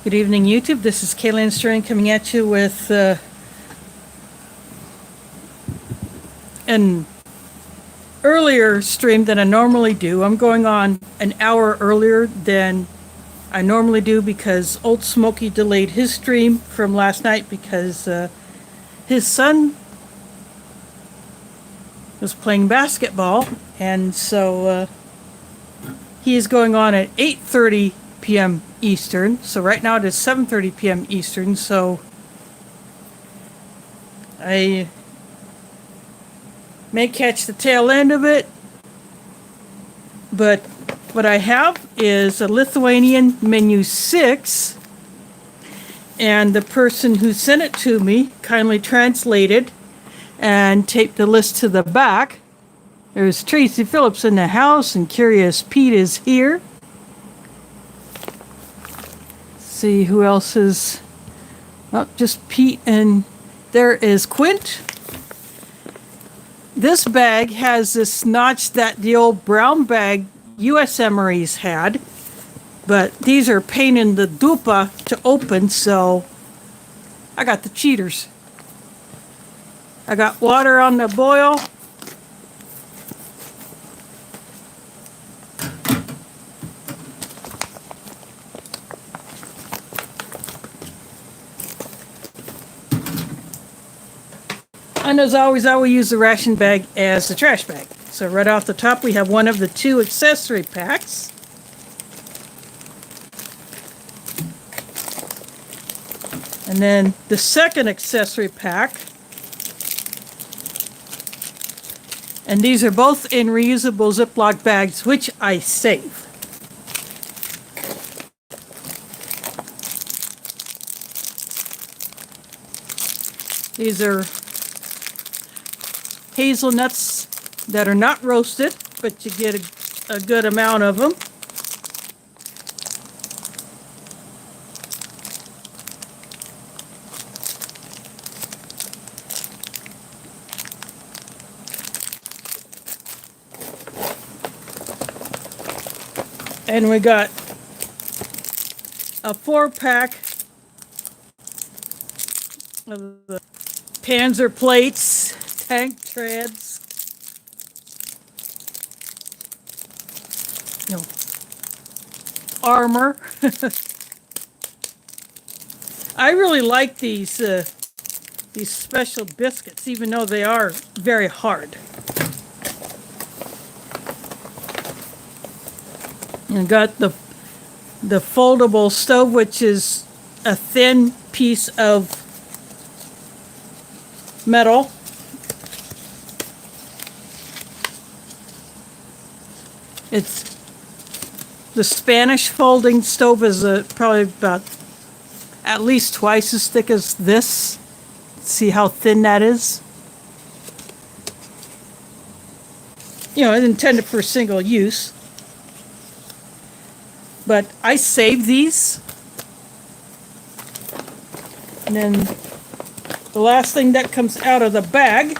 Good evening, YouTube. This is Kaylin Stern coming at you with an earlier stream than I normally do. I'm going on an hour earlier than I normally do because Old Smoky delayed his stream from last night because his son was playing basketball, and so he is going on at 8:30 p.m. Eastern. So right now it is 7:30 p.m. Eastern. So I may catch the tail end of it, but what I have is a Lithuanian menu 6, and the person who sent it to me kindly translated and taped the list to the back. There's Tracy Phillips in the house, and Curious Pete is here. See who else is. Oh, just Pete, and there is Quint. This bag has this notch that the old brown bag U.S. Emery's had, but these are pain in the dupa to open, so I got the cheaters. I got water on the boil. And as always, I will use the ration bag as the trash bag. So right off the top, we have one of the 2 accessory packs. And then the second accessory pack. And these are both in reusable Ziploc bags, which I save. These are hazelnuts that are not roasted, but you get a good amount of them. And we got a 4-pack of the Panzer plates, tank treads, armor. I really like these special biscuits, even though they are very hard. And got the foldable stove, which is a thin piece of metal. It's the Spanish folding stove is probably about at least twice as thick as this. See how thin that is? You know, it's intended for single use. But I save these. And then the last thing that comes out of the bag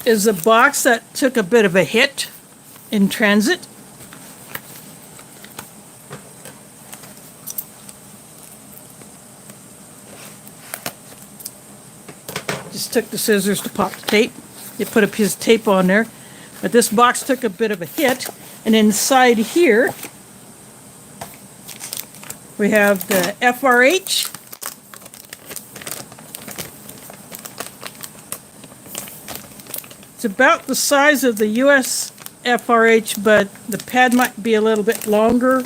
is a box that took a bit of a hit in transit. Just took the scissors to pop the tape. You put a piece of tape on there. But this box took a bit of a hit, and inside here we have the FRH. It's about the size of the US FRH, but the pad might be a little bit longer,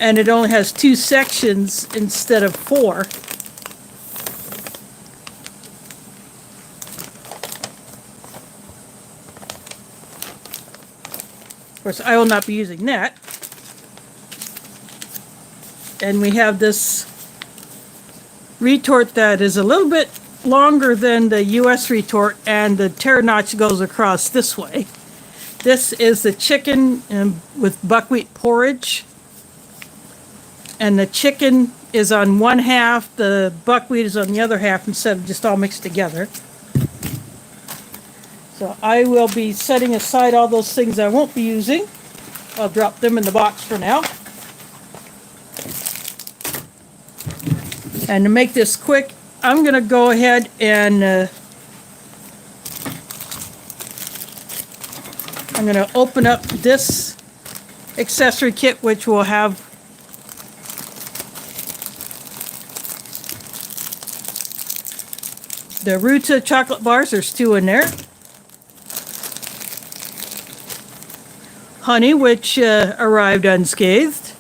and it only has 2 sections instead of 4. Of course, I will not be using that. And we have this retort that is a little bit longer than the US retort, and the tear notch goes across this way. This is the chicken with buckwheat porridge. And the chicken is on one half, the buckwheat is on the other half, instead of just all mixed together. So I will be setting aside all those things I won't be using. I'll drop them in the box for now. And to make this quick, I'm going to go ahead and I'm going to open up this accessory kit, which will have the Ruta chocolate bars. There's 2 in there. Honey, which arrived unscathed.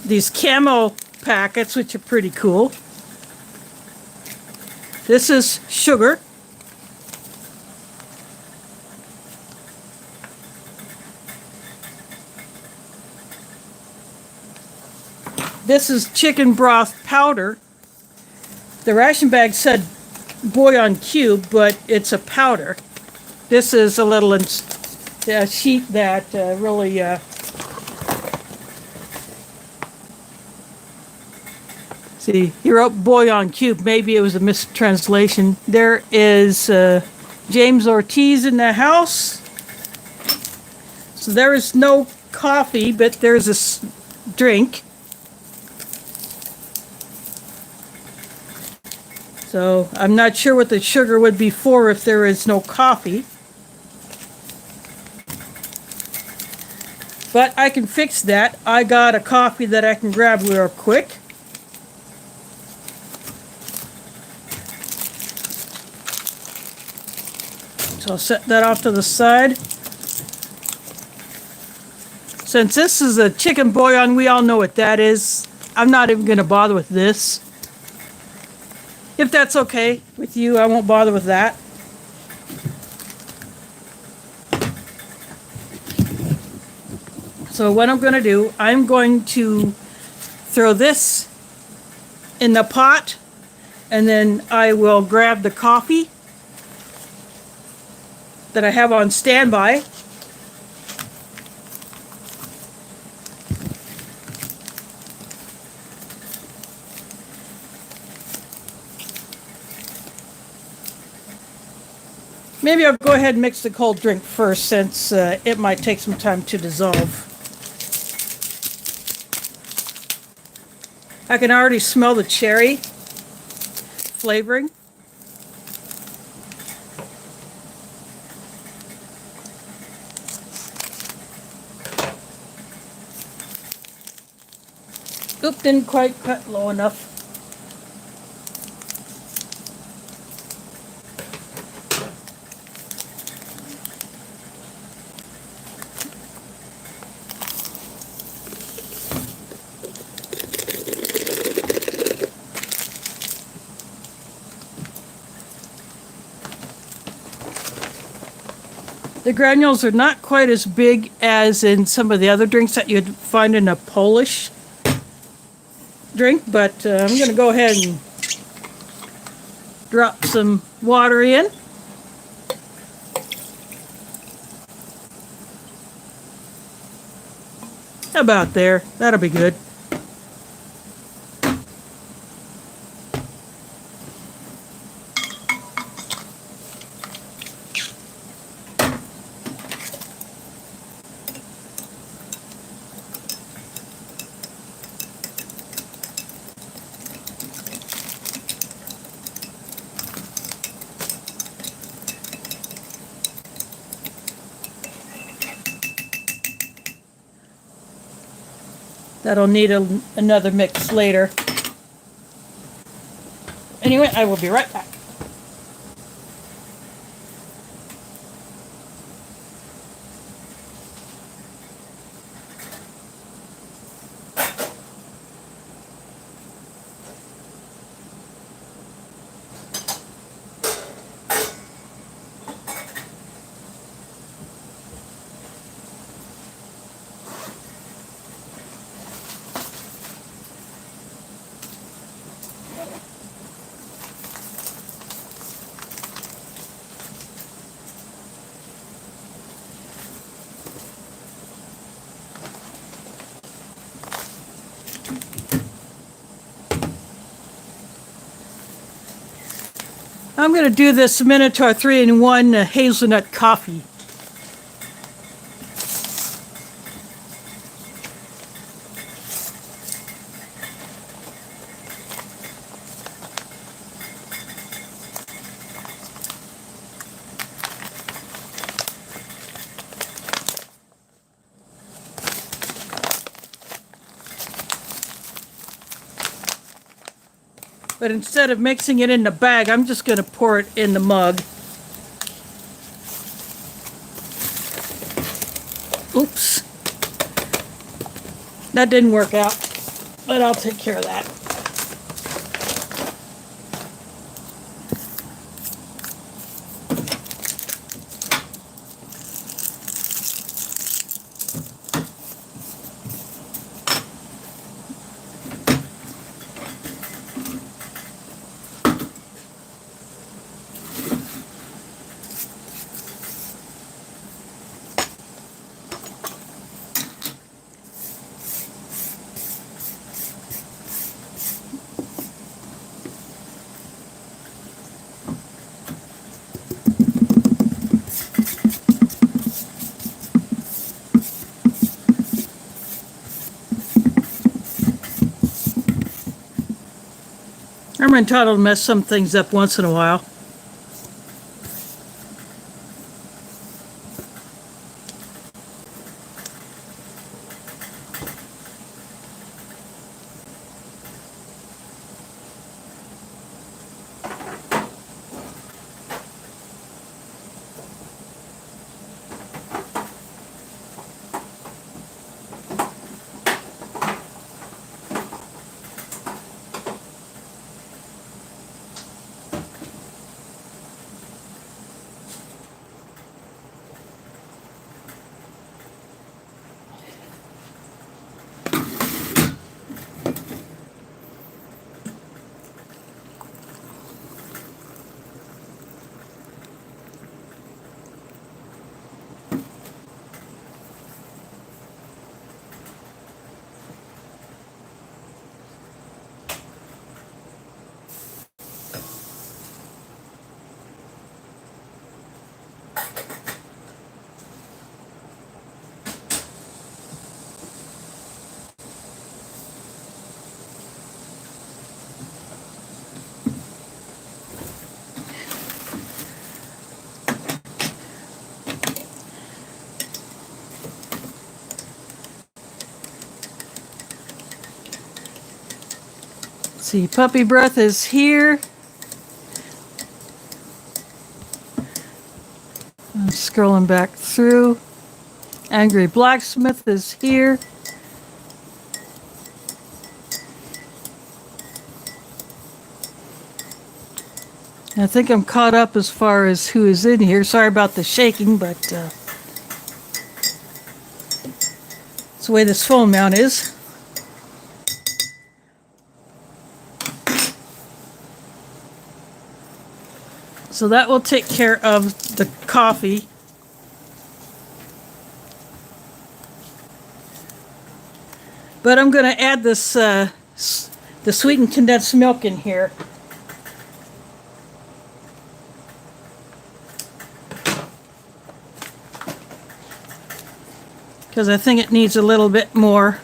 These camo packets, which are pretty cool. This is sugar. This is chicken broth powder. The ration bag said bouillon cube, but it's a powder. This is a little sheet that really see, he wrote bouillon cube. Maybe it was a mistranslation. There is James Ortiz in the house. So there is no coffee, but there's a drink. So I'm not sure what the sugar would be for if there is no coffee. But I can fix that. I got a coffee that I can grab real quick. So I'll set that off to the side. Since this is a chicken bouillon, we all know what that is. I'm not even going to bother with this. If that's okay with you, I won't bother with that. So what I'm going to do, I'm going to throw this in the pot, and then I will grab the coffee that I have on standby. Maybe I'll go ahead and mix the cold drink first, since it might take some time to dissolve. I can already smell the cherry flavoring. Oop, didn't quite cut low enough. The granules are not quite as big as in some of the other drinks that you'd find in a Polish drink, but I'm going to go ahead and drop some water in. About there. That'll be good. That'll need another mix later. Anyway, I will be right back. I'm going to do this Minotaur 3-in-1 hazelnut coffee. But instead of mixing it in the bag, I'm just going to pour it in the mug. Oops. That didn't work out, but I'll take care of that. I'm entitled to mess some things up once in a while. See, Puppy Breath is here. I'm scrolling back through. Angry Blacksmith is here. I think I'm caught up as far as who is in here. Sorry about the shaking, but it's the way this phone mount is. So that will take care of the coffee. But I'm going to add this, the sweetened condensed milk in here. Because I think it needs a little bit more.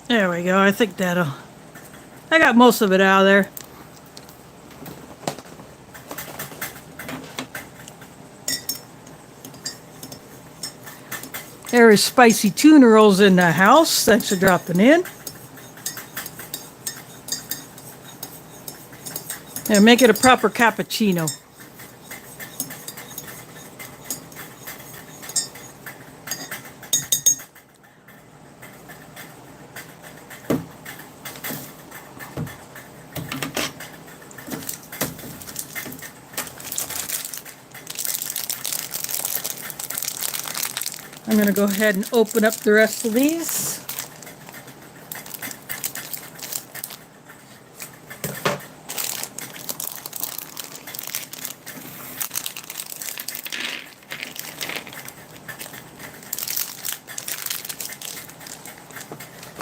There we go. I think that'll... I got most of it out of there. There is spicy tuna rolls in the house. Thanks for dropping in. And make it a proper cappuccino. going to go ahead and open up the rest of these.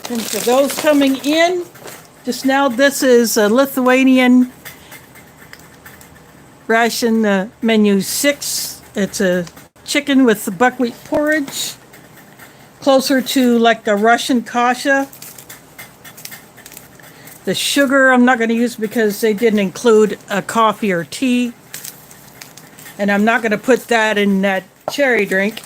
And for those coming in just now, this is a Lithuanian Ration menu 6. It's a chicken with the buckwheat porridge, closer to like the Russian kasha. The sugar I'm not going to use because they didn't include a coffee or tea, and I'm not going to put that in that cherry drink.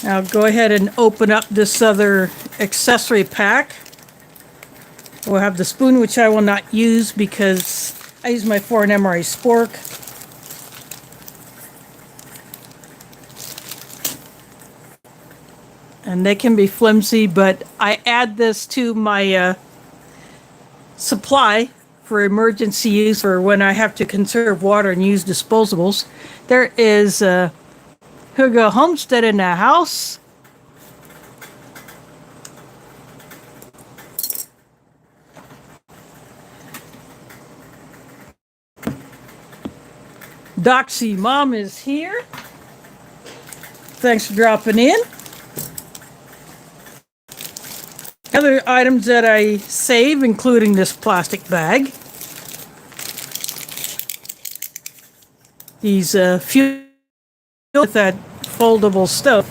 I'll go ahead and open up this other accessory pack. We'll have the spoon, which I will not use because I use my foreign emery spork. And they can be flimsy, but I add this to my supply for emergency use or when I have to conserve water and use disposables. There is Hugo Homestead in the house. Doxy Mom is here. Thanks for dropping in. Other items that I save, including this plastic bag. These fuel with that foldable stove.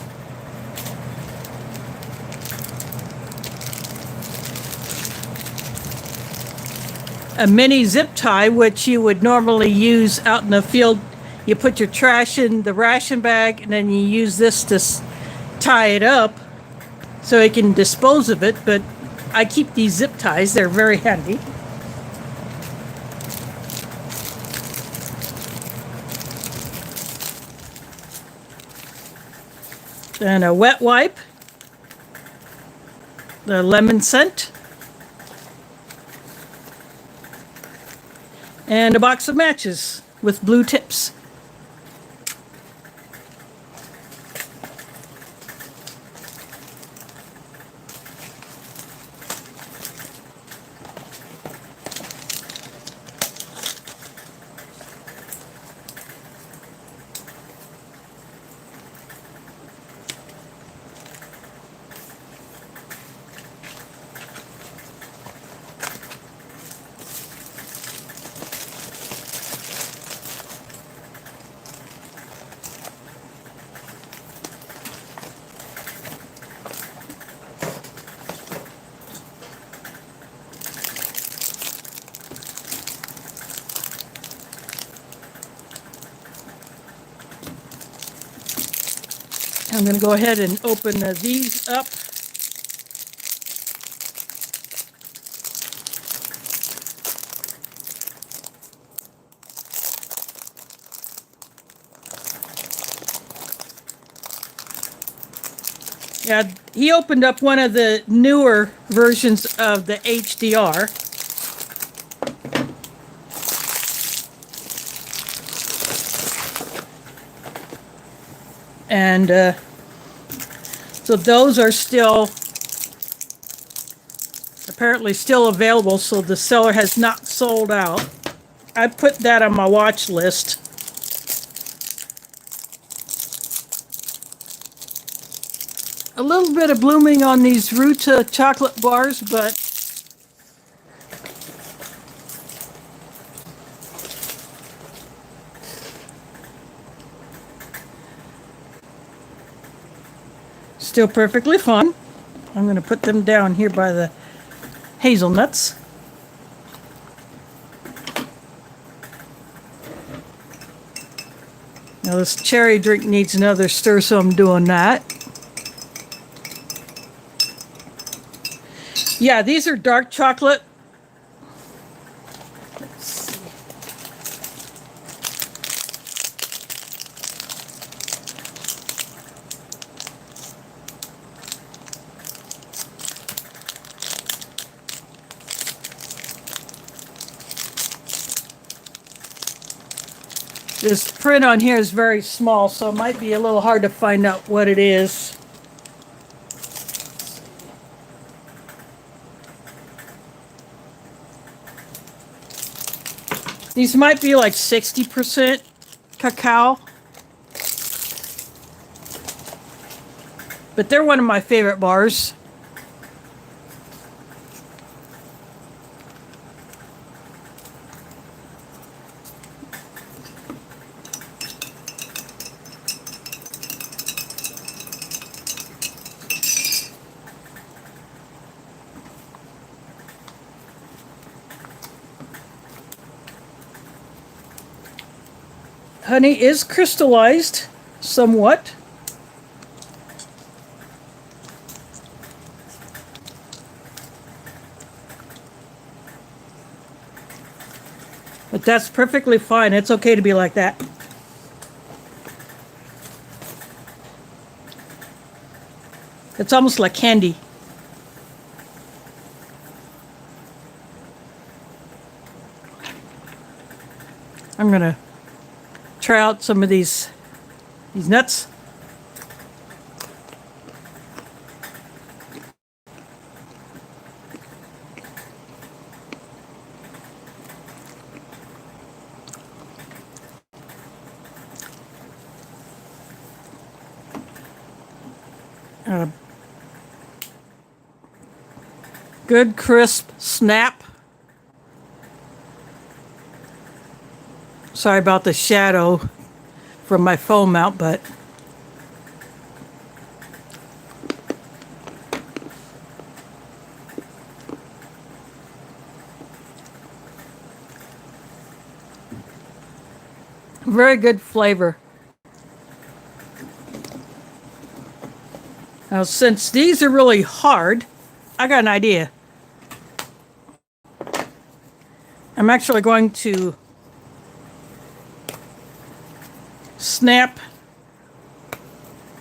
A mini zip tie, which you would normally use out in the field. You put your trash in the ration bag and then you use this to tie it up so you can dispose of it, but I keep these zip ties. They're very handy. And a wet wipe, the lemon scent, and a box of matches with blue tips. I'm going to go ahead and open these up. Yeah, he opened up one of the newer versions of the HDR. And so those are still apparently still available, so the seller has not sold out. I put that on my watch list. A little bit of blooming on these Ruta chocolate bars, but still perfectly fine. I'm going to put them down here by the hazelnuts. Now this cherry drink needs another stir, so I'm doing that. Yeah, these are dark chocolate. Let's see. This print on here is very small, so it might be a little hard to find out what it is. These might be like 60% cacao. But they're one of my favorite bars. Honey is crystallized somewhat. But that's perfectly fine. It's okay to be like that. It's almost like candy. I'm gonna try out some of these nuts. Good crisp snap. Sorry about the shadow from my phone mount, but very good flavor. Now, since these are really hard, I got an idea. I'm actually going to snap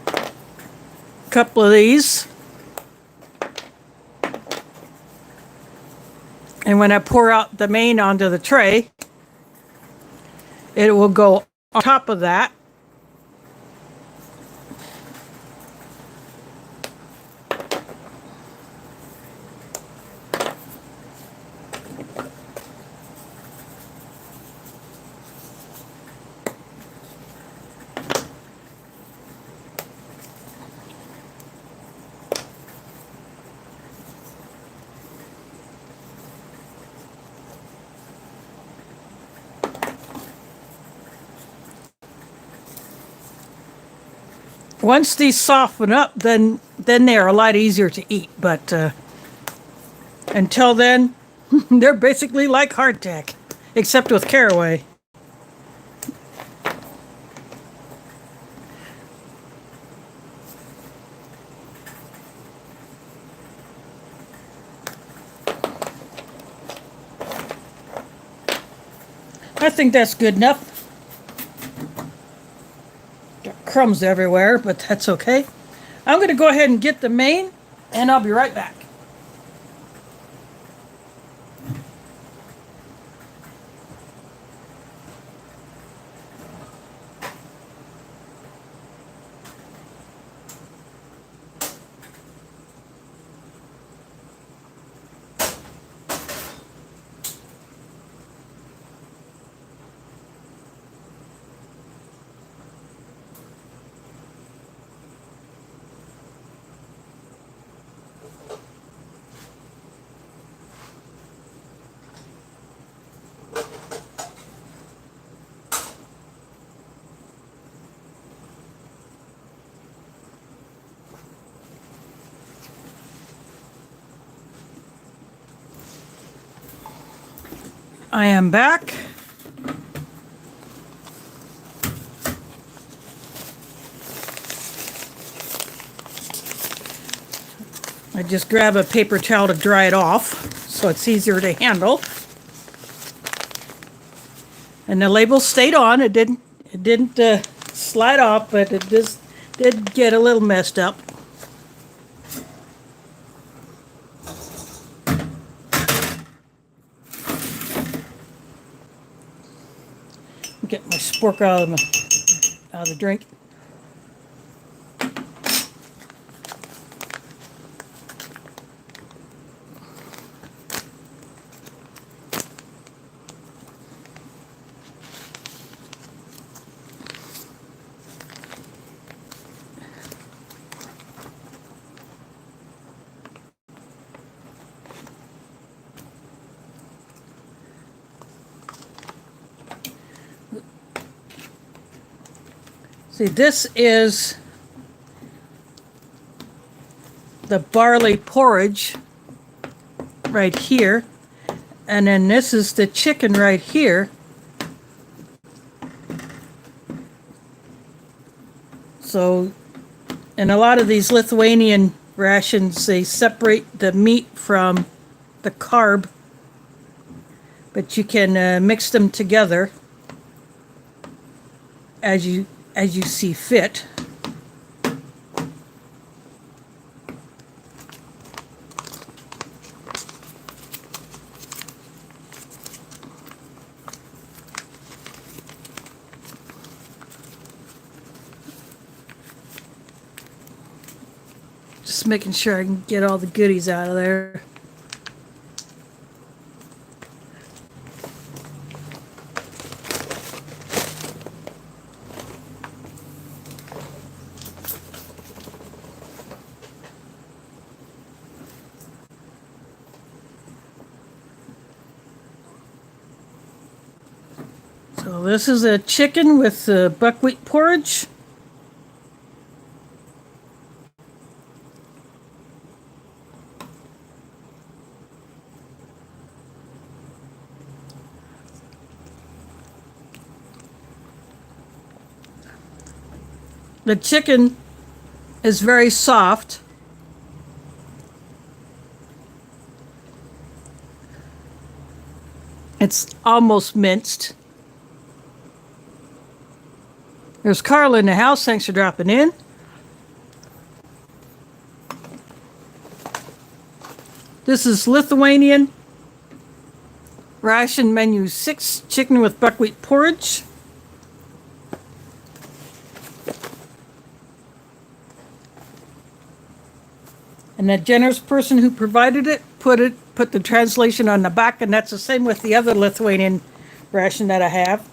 a couple of these. And when I pour out the main onto the tray, it will go on top of that. Once these soften up, then they are a lot easier to eat. But until then, they're basically like hardtack, except with caraway. I think that's good enough. Crumbs everywhere, but that's okay. I'm going to go ahead and get the main, and I'll be right back. I am back. I just grab a paper towel to dry it off so it's easier to handle. And the label stayed on. It didn't slide off, but it just did get a little messed up. Get my spork out of the drink. See, this is the barley porridge right here, and then this is the chicken right here. So, in a lot of these Lithuanian rations, they separate the meat from the carb, but you can mix them together as you see fit. Just making sure I can get all the goodies out of there. So this is a chicken with buckwheat porridge. The chicken is very soft. It's almost minced. There's Carla in the house. Thanks for dropping in. This is Lithuanian Ration Menu 6, chicken with buckwheat porridge. And that generous person who provided it put the translation on the back, and that's the same with the other Lithuanian ration that I have.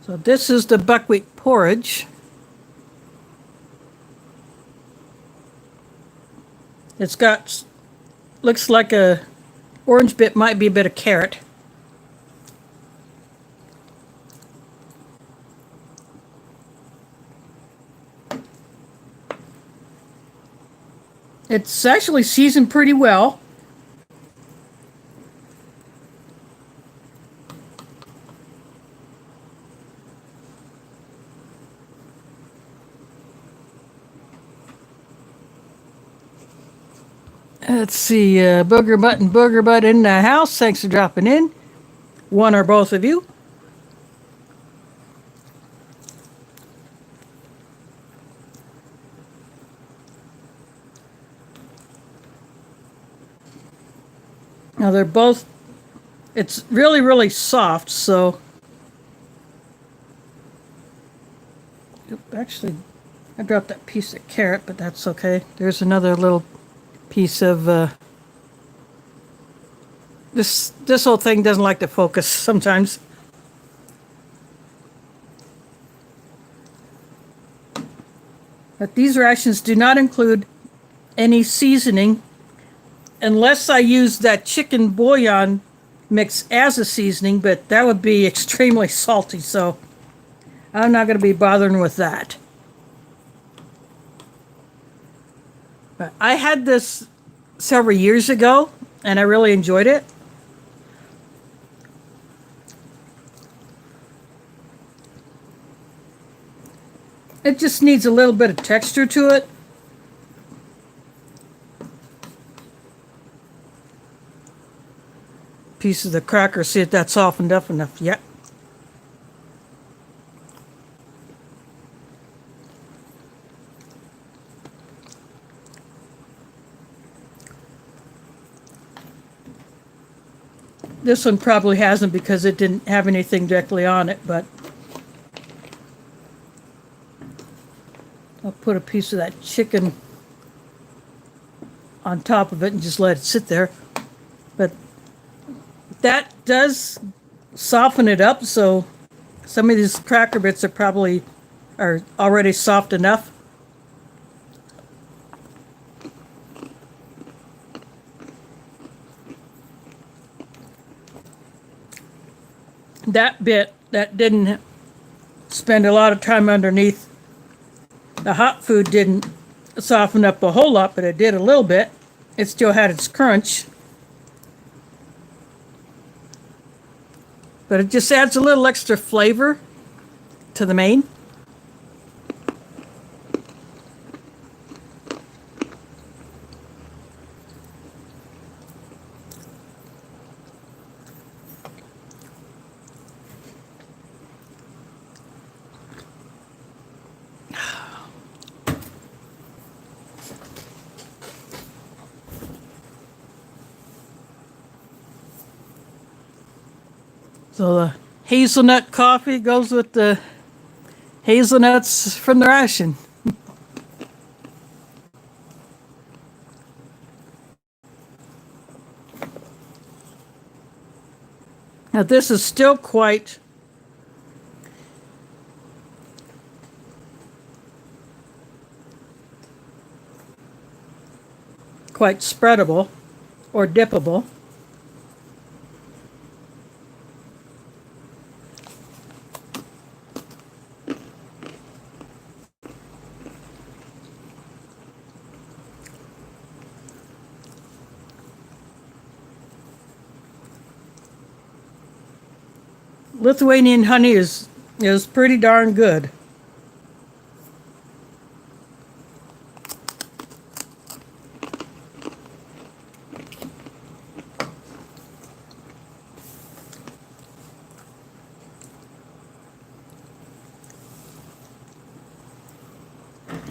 So this is the buckwheat porridge. It's got, looks like a orange bit, might be a bit of carrot. It's actually seasoned pretty well. Let's see, Booger Butt in the house. Thanks for dropping in. One or both of you. Now they're both, it's really, really soft, so. Actually, I dropped that piece of carrot, but that's okay. There's another little piece of this whole thing doesn't like to focus sometimes. But these rations do not include any seasoning unless I use that chicken bouillon mix as a seasoning, but that would be extremely salty, so I'm not going to be bothering with that. But I had this several years ago, and I really enjoyed it. It just needs a little bit of texture to it. piece of the cracker, see if that's softened up enough yet. This one probably hasn't because it didn't have anything directly on it, but I'll put a piece of that chicken on top of it and just let it sit there. But that does soften it up, so some of these cracker bits are already soft enough. That bit that didn't spend a lot of time underneath the hot food didn't soften up a whole lot, but it did a little bit. It still had its crunch. But it just adds a little extra flavor to the main. So the hazelnut coffee goes with the hazelnuts from the ration. Now this is still quite spreadable or dippable. Lithuanian honey is pretty darn good.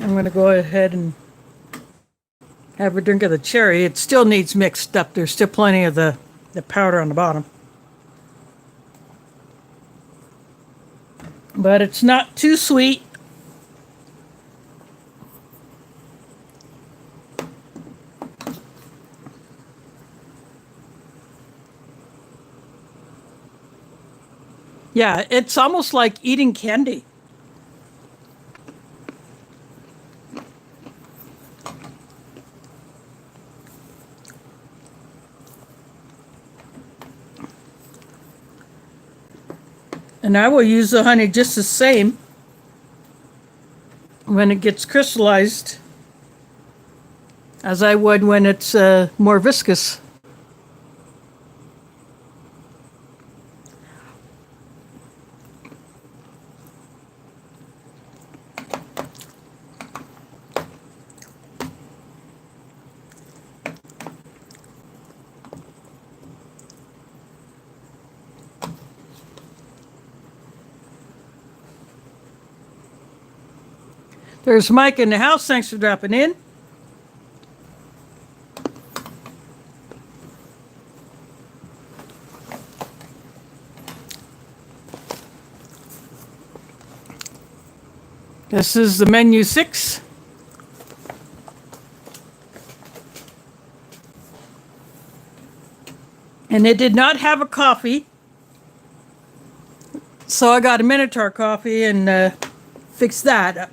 I'm going to go ahead and have a drink of the cherry. It still needs mixed up. There's still plenty of the powder on the bottom. But it's not too sweet. Yeah, it's almost like eating candy. And I will use the honey just the same when it gets crystallized as I would when it's more viscous. There's Mike in the house. Thanks for dropping in. This is the menu 6. And it did not have a coffee. So I got a Minotaur coffee and fixed that up.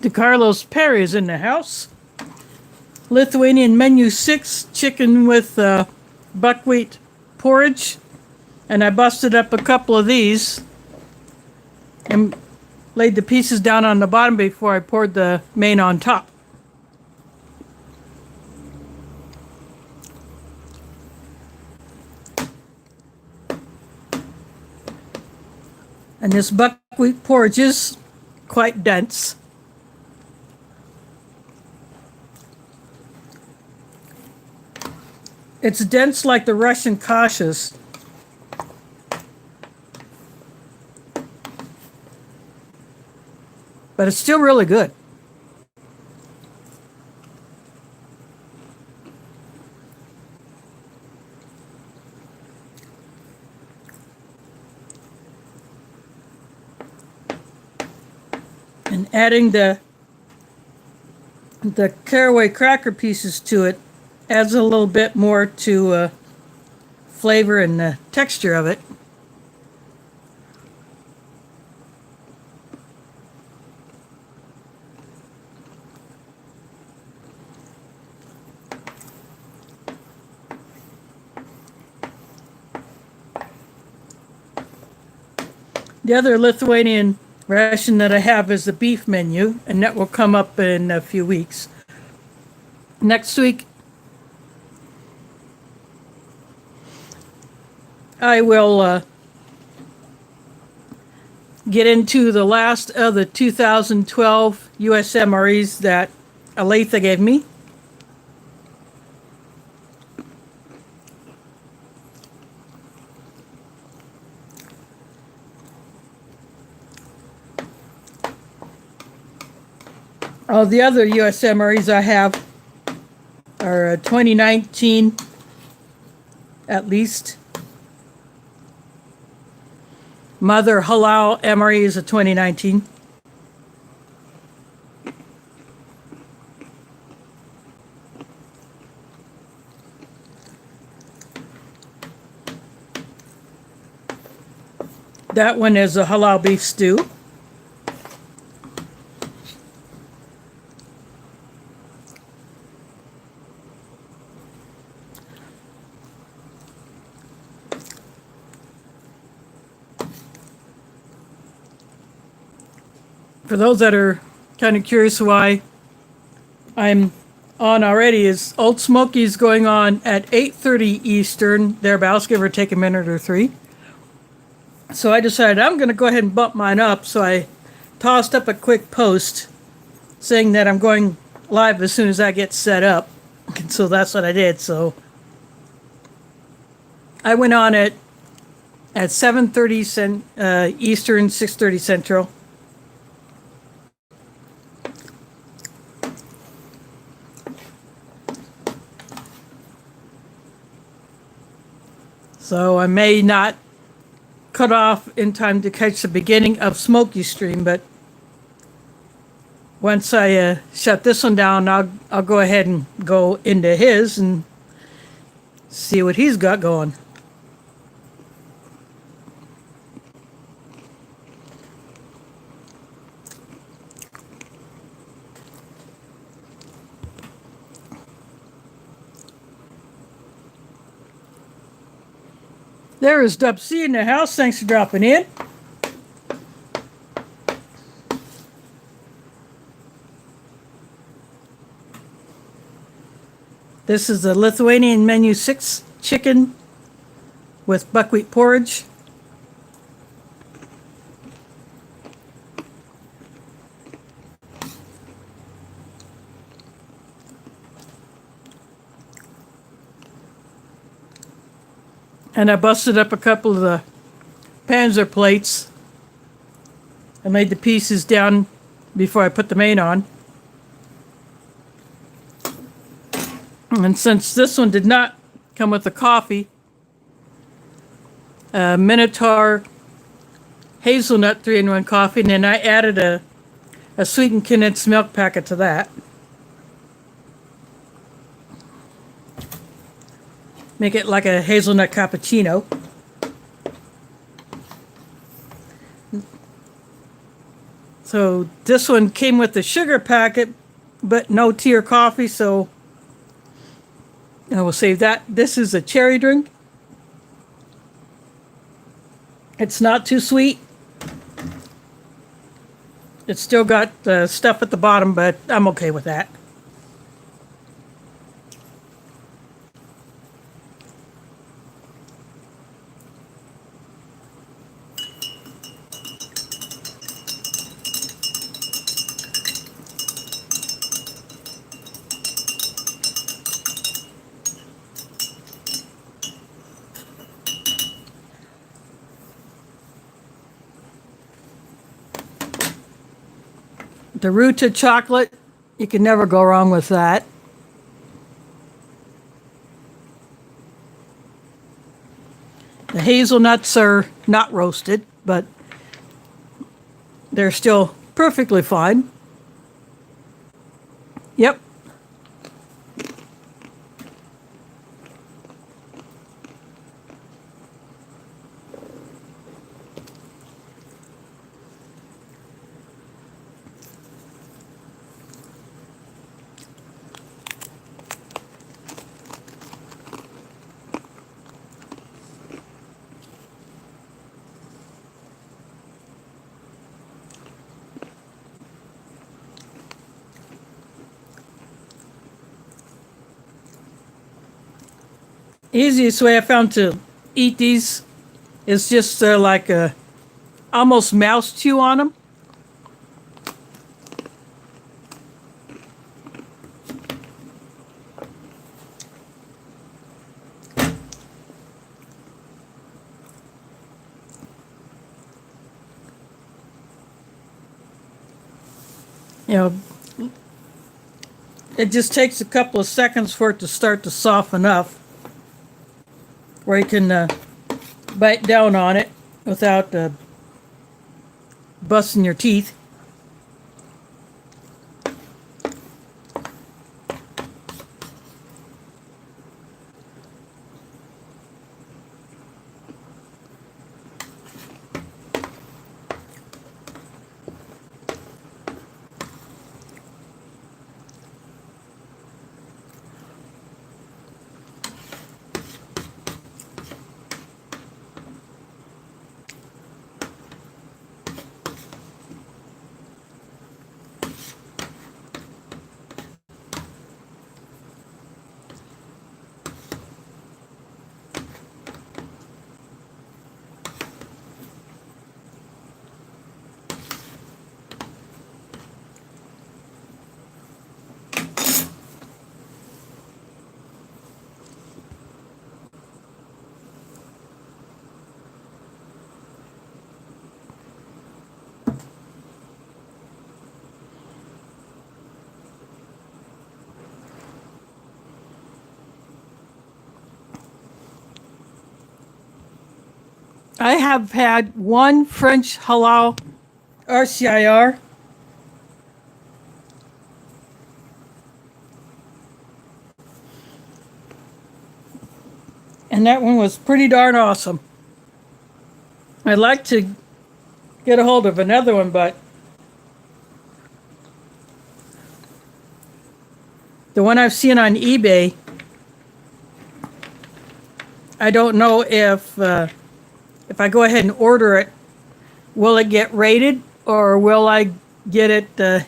DeCarlos Perry is in the house. Lithuanian menu 6 chicken with buckwheat porridge. And I busted up a couple of these and laid the pieces down on the bottom before I poured the main on top. And this buckwheat porridge is quite dense. It's dense like the Russian kashas. But it's still really good. And adding the caraway cracker pieces to it adds a little bit more to flavor and the texture of it. The other Lithuanian ration that I have is the beef menu, and that will come up in a few weeks. Next week, I will get into the last of the 2012 USMREs that Aletha gave me. The other USMREs I have are 2019 at least. Mother Halal MRE is a 2019. That one is a halal beef stew. For those that are kind of curious why I'm on already, is Old Smoky's going on at 8:30 Eastern, thereabouts, give or take a minute or three. So I decided I'm going to go ahead and bump mine up, so I tossed up a quick post saying that I'm going live as soon as I get set up. And so that's what I did. So I went on it at 7:30 Eastern, 6:30 Central. So I may not cut off in time to catch the beginning of Smoky's stream, but once I shut this one down, I'll go ahead and go into his and see what he's got going. There is Dub C in the house. Thanks for dropping in. This is the Lithuanian menu 6 chicken with buckwheat porridge. And I busted up a couple of the panzer plates and laid the pieces down before I put the main on. And since this one did not come with the coffee, Minotaur hazelnut 3-in-1 coffee, and then I added a sweetened condensed milk packet to that. Make it like a hazelnut cappuccino. So this one came with the sugar packet, but no tea or coffee, so I will save that. This is a cherry drink. It's not too sweet. It's still got stuff at the bottom, but I'm okay with that. The rooted chocolate, you can never go wrong with that. The hazelnuts are not roasted, but they're still perfectly fine. Yep. Easiest way I found to eat these is just like a almost mouse chew on them. You know, it just takes a couple of seconds for it to start to soften up, where you can bite down on it without busting your teeth. I have had one French halal RCIR. And that one was pretty darn awesome. I'd like to get a hold of another one, but the one I've seen on eBay, I don't know if I go ahead and order it, will it get rated or will I get it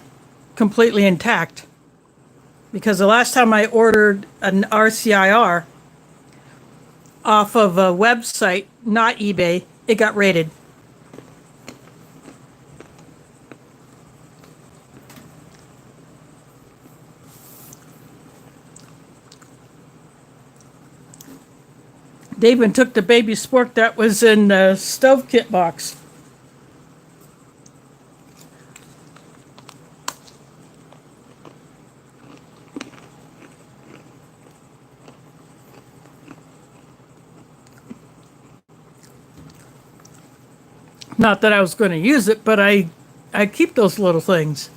completely intact? Because the last time I ordered an RCIR off of a website, not eBay, it got rated. They even took the baby spork that was in the stove kit box. Not that I was going to use it, but I keep those little things.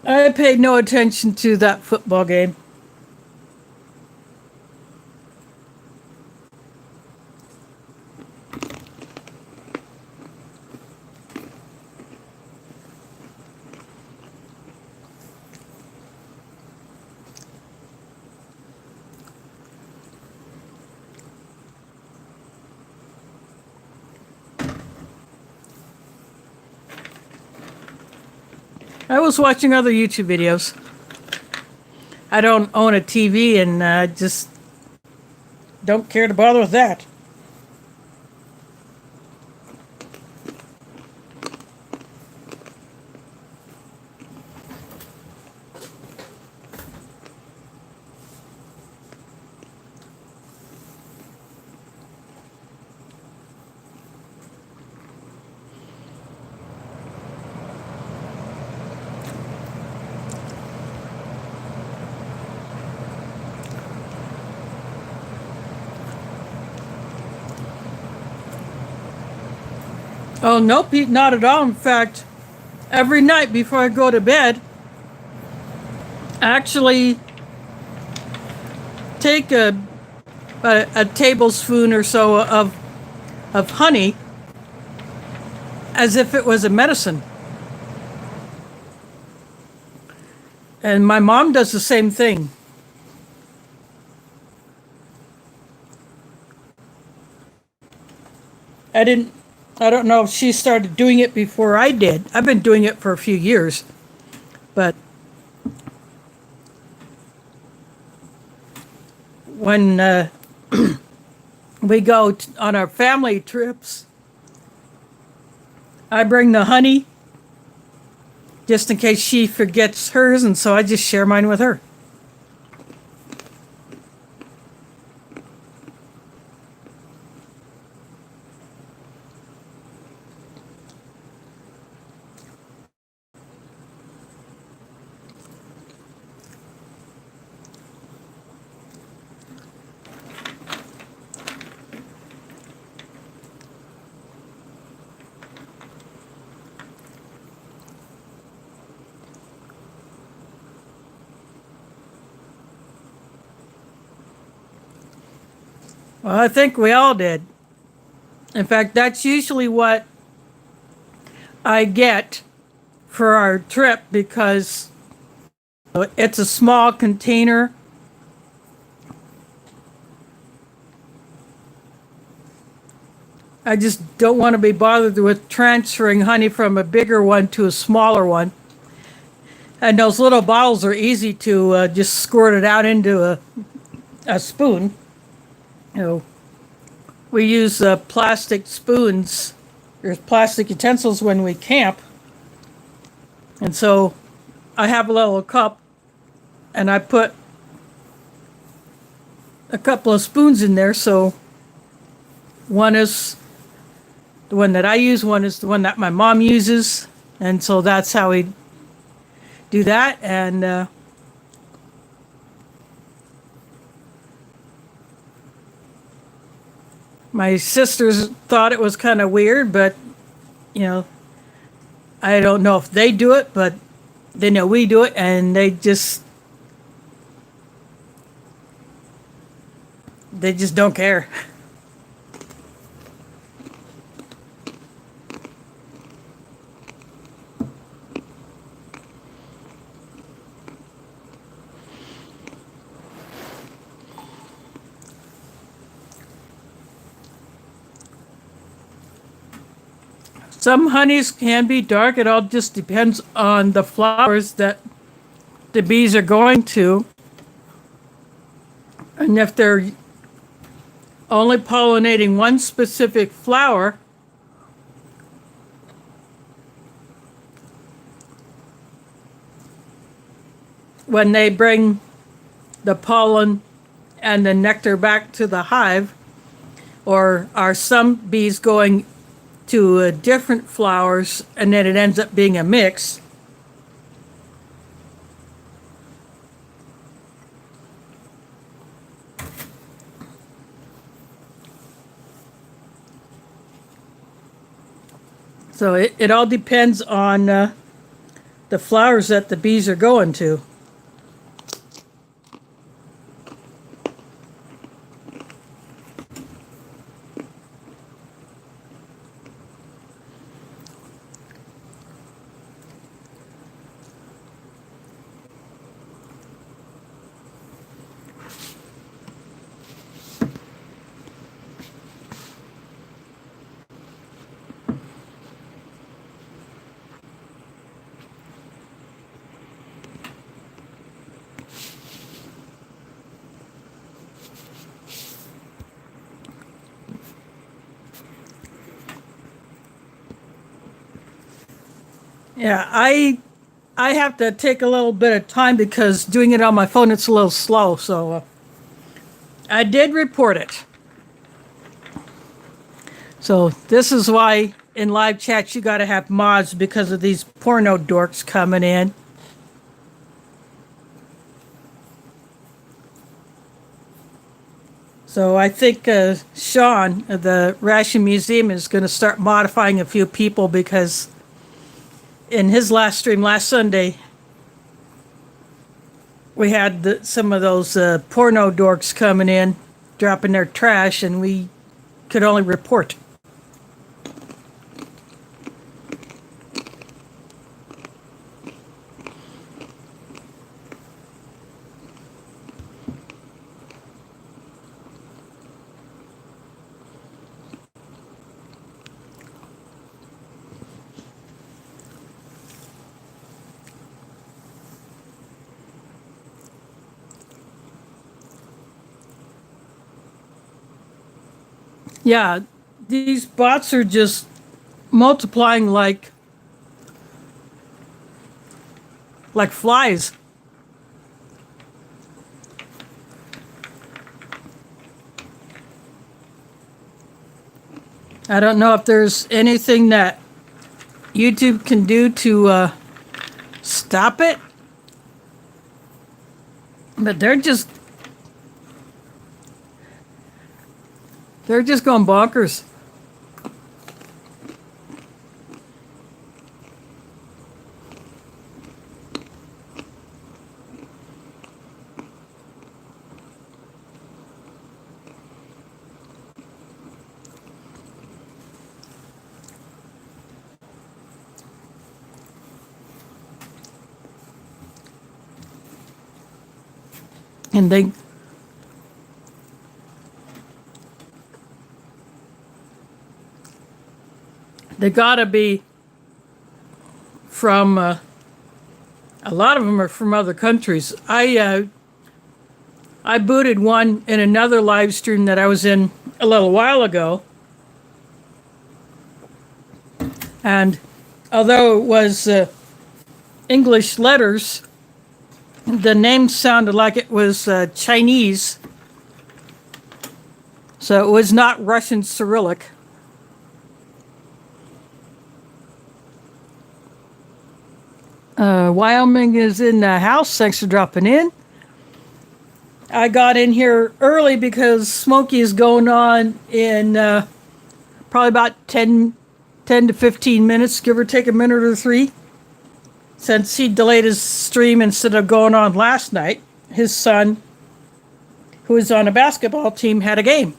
I paid no attention to that football game. I was watching other YouTube videos. I don't own a TV and just don't care to bother with that. Oh, nope, not at all. In fact, every night before I go to bed, I actually take a tablespoon or so of honey as if it was a medicine. And my mom does the same thing. I don't know if she started doing it before I did. I've been doing it for a few years. But when we go on our family trips, I bring the honey just in case she forgets hers, and so I just share mine with her. Well, I think we all did. In fact, that's usually what I get for our trip because it's a small container. I just don't want to be bothered with transferring honey from a bigger one to a smaller one. And those little bottles are easy to just squirt it out into a spoon. You know, we use plastic spoons or plastic utensils when we camp. And so I have a little cup and I put a couple of spoons in there. So one is the one that I use, one is the one that my mom uses. And so that's how we do that. And my sisters thought it was kind of weird, but, you know, I don't know if they do it, but they know we do it, and they just don't care. Some honeys can be dark. It all just depends on the flowers that the bees are going to. And if they're only pollinating one specific flower, when they bring the pollen and the nectar back to the hive, or are some bees going to different flowers and then it ends up being a mix. So it all depends on the flowers that the bees are going to. Yeah, I have to take a little bit of time because doing it on my phone it's a little slow. So I did report it. So this is why in live chats you got to have mods because of these porno dorks coming in. So I think Sean of the Ration Museum is going to start modifying a few people because in his last stream last Sunday, we had some of those porno dorks coming in, dropping their trash, and we could only report. Yeah, these bots are just multiplying like flies. I don't know if there's anything that YouTube can do to stop it, but they're just going bonkers. And they gotta be from a lot of them are from other countries. I booted one in another live stream that I was in a little while ago, and although it was English letters, the name sounded like it was Chinese, so it was not Russian Cyrillic. Wyoming is in the house. Thanks for dropping in. I got in here early because Smokey is going on in probably about 10 to 15 minutes, give or take a minute or three. Since he delayed his stream instead of going on last night, his son, who is on a basketball team, had a game.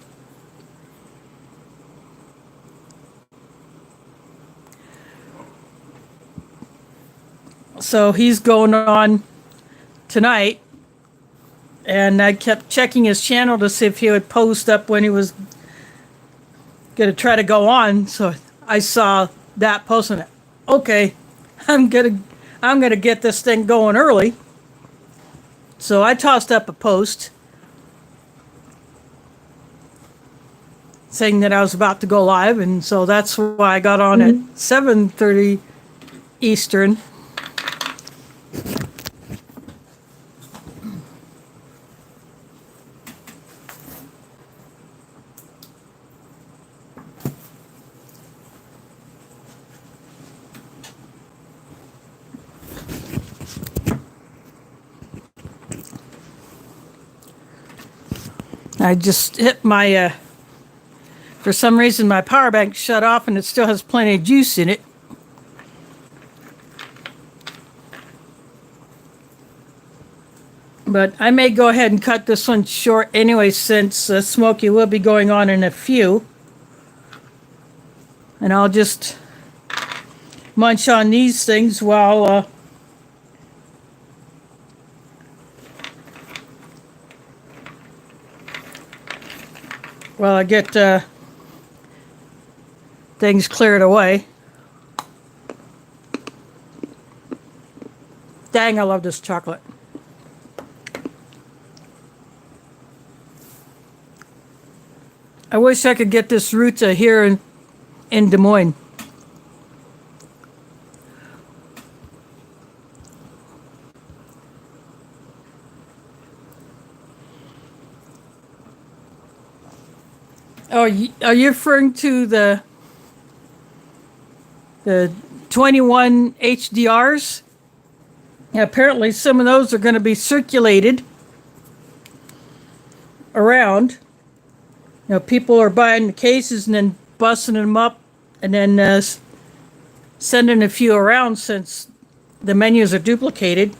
So he's going on tonight, and I kept checking his channel to see if he would post up when he was going to try to go on. So I saw that post and okay, I'm gonna get this thing going early. So I tossed up a post saying that I was about to go live, and so that's why I got on at 7:30 Eastern. I just hit my, for some reason my power bank shut off and it still has plenty of juice in it. But I may go ahead and cut this one short anyway, since Smokey will be going on in a few. And I'll just munch on these things while I get things cleared away. Dang, I love this chocolate. I wish I could get this Ruta here in Des Moines. Oh, are you referring to the 21 HDRs? Yeah, apparently some of those are going to be circulated around. People are buying the cases and then busting them up and then sending a few around since the menus are duplicated.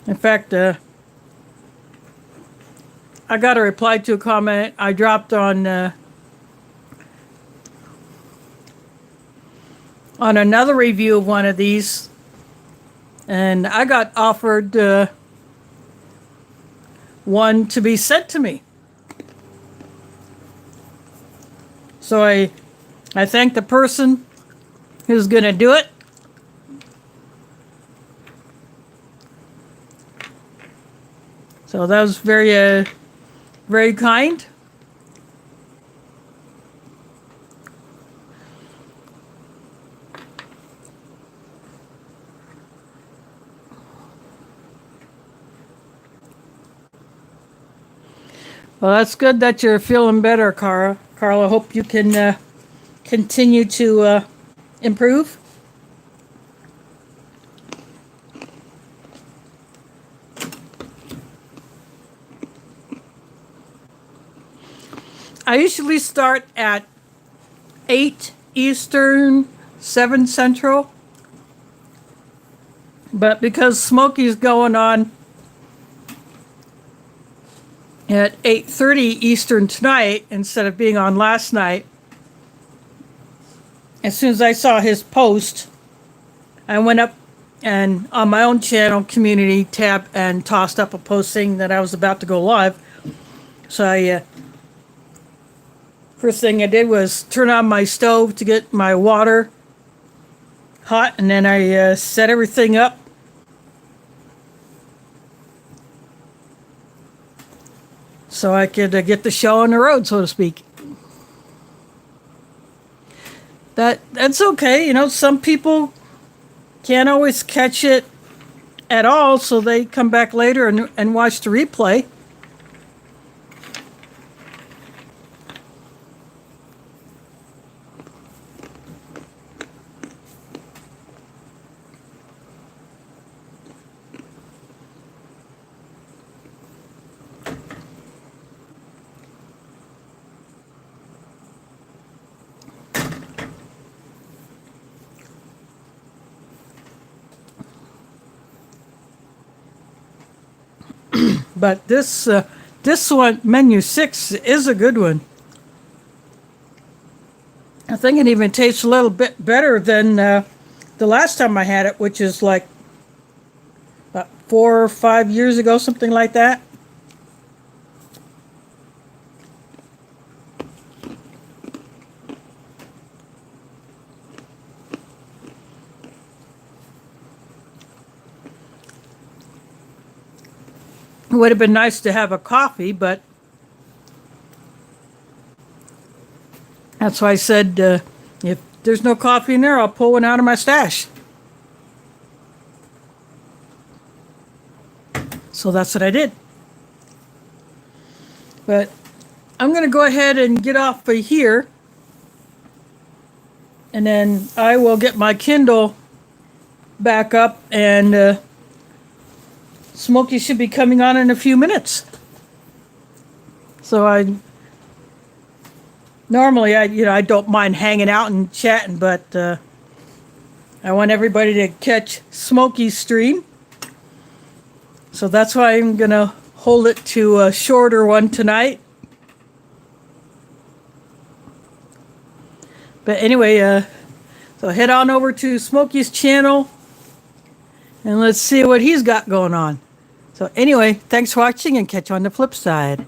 In fact, I got a reply to a comment I dropped on another review of one of these, and I got offered one to be sent to me. So I thank the person who's going to do it. So that was very, very kind. Well, that's good that you're feeling better, Carla. Carla, hope you can continue to improve. I usually start at 8 Eastern, 7 Central. But because Smokey's going on at 8:30 Eastern tonight instead of being on last night, as soon as I saw his post, I went up and on my own channel community tab and tossed up a post saying that I was about to go live. So first thing I did was turn on my stove to get my water hot, and then I set everything up. So I could get the show on the road, so to speak. That's okay. Some people can't always catch it at all, so they come back later and watch the replay. But this one, menu 6, is a good one. I think it even tastes a little bit better than the last time I had it, which is like about 4 or 5 years ago, something like that. It would have been nice to have a coffee, but that's why I said if there's no coffee in there, I'll pull one out of my stash. So that's what I did. But I'm going to go ahead and get off of here, and then I will get my Kindle back up, and Smokey should be coming on in a few minutes. So normally I don't mind hanging out and chatting, but I want everybody to catch Smokey's stream. So that's why I'm gonna hold it to a shorter one tonight. But anyway, so head on over to Smokey's channel and let's see what he's got going on. So anyway, thanks for watching, and catch you on the flip side.